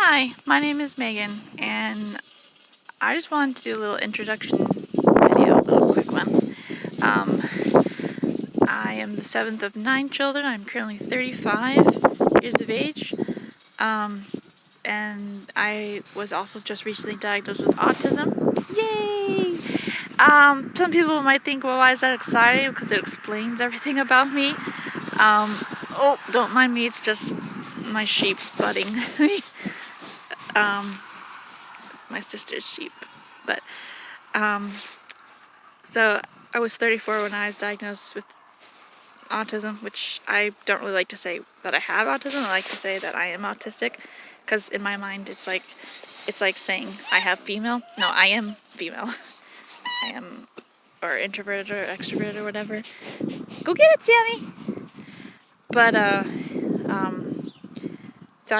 Hi, my name is Megan, and I just wanted to do a little introduction video, a little quick one. I am the seventh of 9 children. I'm currently 35 years of age, and I was also just recently diagnosed with autism. Yay! Some people might think, well, why is that exciting? Because it explains everything about me. Oh, don't mind me, it's just my sheep butting me. My sister's sheep. But so I was 34 when I was diagnosed with autism, which I don't really like to say that I have autism. I like to say that I am autistic, because in my mind it's like saying I have female. No, I am female. I am, or introverted or extroverted or whatever. Go get it, Sammy. But so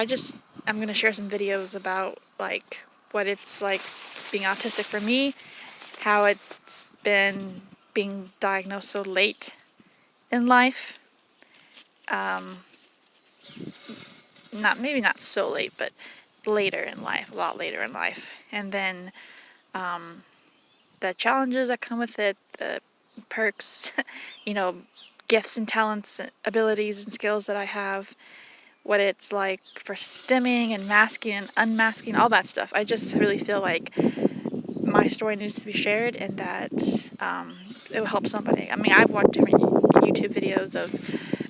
I'm gonna share some videos about like what it's like being autistic for me, how it's been being diagnosed so late in life. Maybe not so late, but later in life, a lot later in life. And then the challenges that come with it, the perks, gifts and talents, abilities and skills that I have, what it's like for stimming and masking and unmasking, all that stuff. I just really feel like my story needs to be shared, and that it will help somebody. I mean, I've watched different YouTube videos of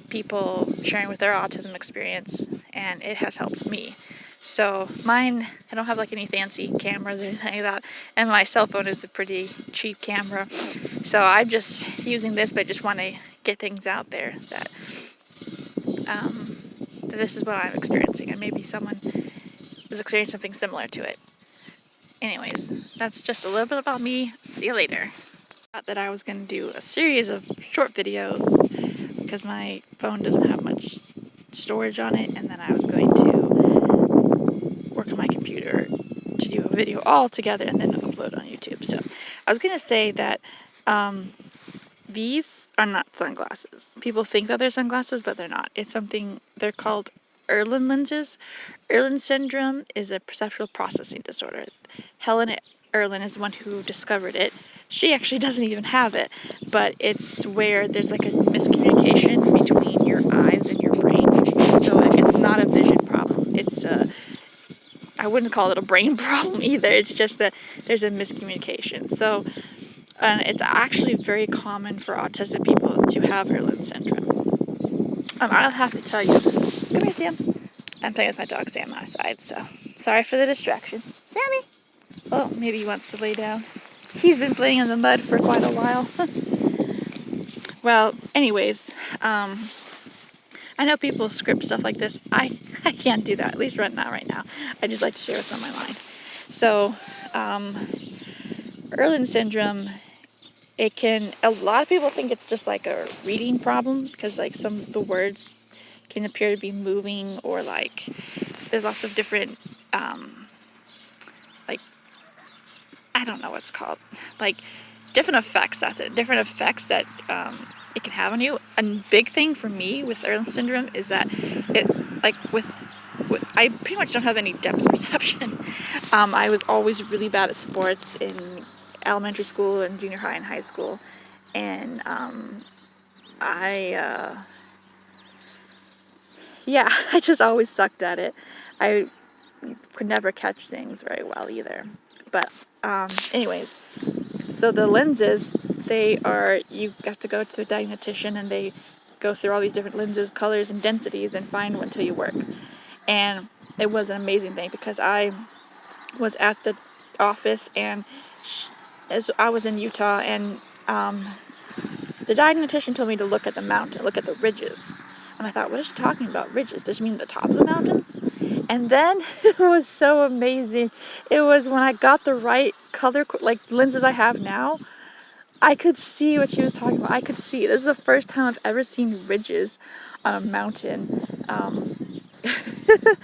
people sharing with their autism experience, and it has helped me. So mine, I don't have like any fancy cameras or anything like that, and my cell phone is a pretty cheap camera. So I'm just using this, but I just want to get things out there that this is what I'm experiencing, and maybe someone is experiencing something similar to it. Anyways, that's just a little bit about me. See you later. I thought that I was going to do a series of short videos because my phone doesn't have much storage on it, and then I was going to work on my computer to do a video all together and then upload on YouTube. So I was going to say that these are not sunglasses. People think that they're sunglasses, but they're not. They're called Irlen lenses. Irlen syndrome is a perceptual processing disorder. Helen Irlen is the one who discovered it. She actually doesn't even have it, but it's where there's like a miscommunication between your eyes and your brain. So it's not a vision problem. I wouldn't call it a brain problem either. It's just that there's a miscommunication. So, and it's actually very common for autistic people to have Irlen syndrome. I'll have to tell you. Come here, Sam. I'm playing with my dog Sam outside, so sorry for the distraction. Sammy! Oh, maybe he wants to lay down. He's been playing in the mud for quite a while. Well, anyways, I know people script stuff like this. I can't do that, at least right now. I just like to share what's on my mind. So, Irlen syndrome, a lot of people think it's just like a reading problem, because like some of the words can appear to be moving, or like there's lots of different like, I don't know what's called, like different effects. That's it. Different effects that it can have on you. A big thing for me with Irlen syndrome is that it, like I pretty much don't have any depth perception. I was always really bad at sports in elementary school and junior high and high school, and I just always sucked at it. I could never catch things very well either. But anyways, so the lenses, you have to go to a diagnostician, and they go through all these different lenses, colors, and densities, and find one till you work. And it was an amazing thing, because I was at the office, and as I was in Utah, and the diagnostician told me to look at the mountain, look at the ridges. And I thought, what is she talking about, ridges? Does she mean the top of the mountains? And then it was so amazing. It was when I got the right color, like lenses I have now, I could see what she was talking about. I could see. This is the first time I've ever seen ridges on a mountain. It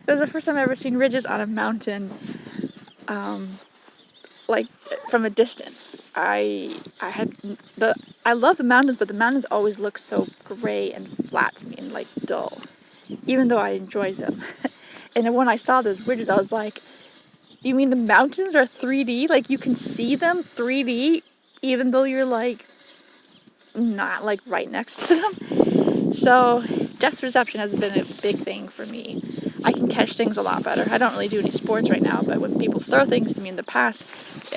was the first time I've ever seen ridges on a mountain, like from a distance. I love the mountains, but the mountains always look so gray and flat to me, and like dull, even though I enjoyed them. And when I saw those widgets, I was like, you mean the mountains are 3D? Like, you can see them 3D, even though you're, like, not, like, right next to them? So, depth perception has been a big thing for me. I can catch things a lot better. I don't really do any sports right now, but when people throw things to me in the past,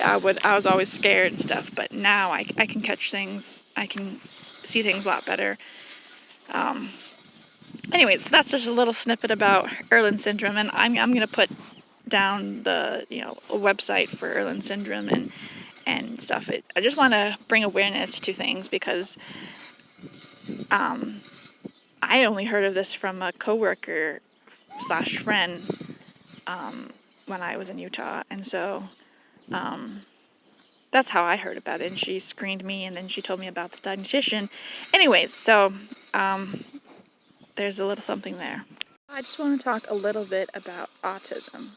I was always scared and stuff, but now I can catch things. I can see things a lot better. Anyways, that's just a little snippet about Irlen syndrome, and I'm going to put down the, a website for Irlen syndrome and stuff. I just want to bring awareness to things because I only heard of this from a coworker / friend when I was in Utah, and so that's how I heard about it. And she screened me, and then she told me about the dietitian. Anyways, so there's a little something there. I just want to talk a little bit about autism.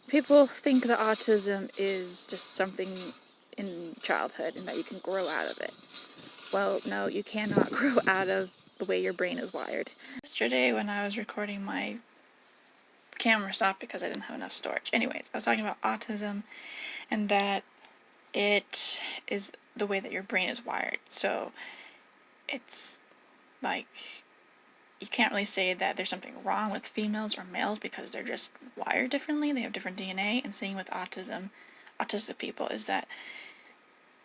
People think that autism is just something in childhood and that you can grow out of it. Well, no, you cannot grow out of the way your brain is wired. Yesterday when I was recording, my camera stopped because I didn't have enough storage. Anyways, I was talking about autism and that it is the way that your brain is wired. So it's like, you can't really say that there's something wrong with females or males because they're just wired differently. They have different DNA. And same with autistic people is that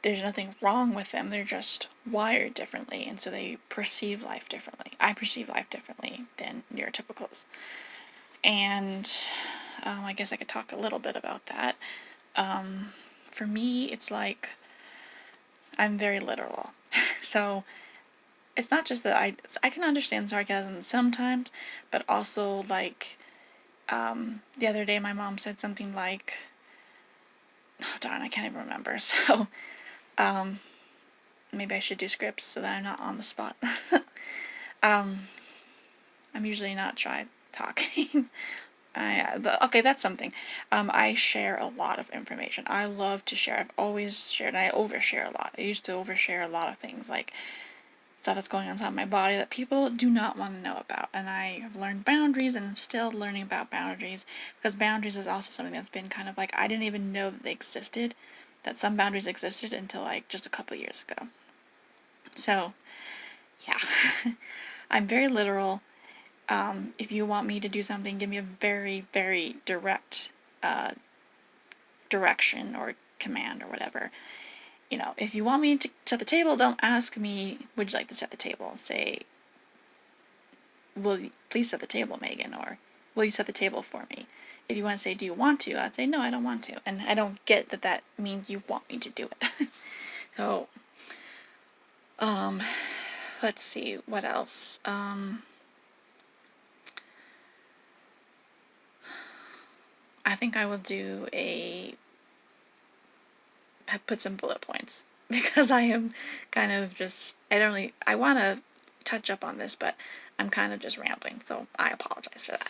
there's nothing wrong with them. They're just wired differently, and so they perceive life differently. I perceive life differently than neurotypicals. And I guess I could talk a little bit about that. For me, it's like I'm very literal. So it's not just that I can understand sarcasm sometimes, but also like the other day my mom said something like, oh darn, I can't even remember. So maybe I should do scripts so that I'm not on the spot. I'm usually not shy talking. Okay, that's something. I share a lot of information. I love to share. I've always shared. I overshare a lot. I used to overshare a lot of things, like stuff that's going on inside my body that people do not want to know about. And I have learned boundaries, and I'm still learning about boundaries, because boundaries is also something that's been kind of like, I didn't even know that they existed, that some boundaries existed until like just a couple years ago. So, yeah. I'm very literal. If you want me to do something, give me a very, very direct direction or command or whatever. If you want me to set the table, don't ask me, would you like to set the table? Say, will you please set the table, Megan, or will you set the table for me? If you want to say, do you want to? I'd say, no, I don't want to. And I don't get that means you want me to do it. So, let's see, what else? I think I will do put some bullet points, because I am kind of just, I want to touch up on this, but I'm kind of just rambling, so I apologize for that.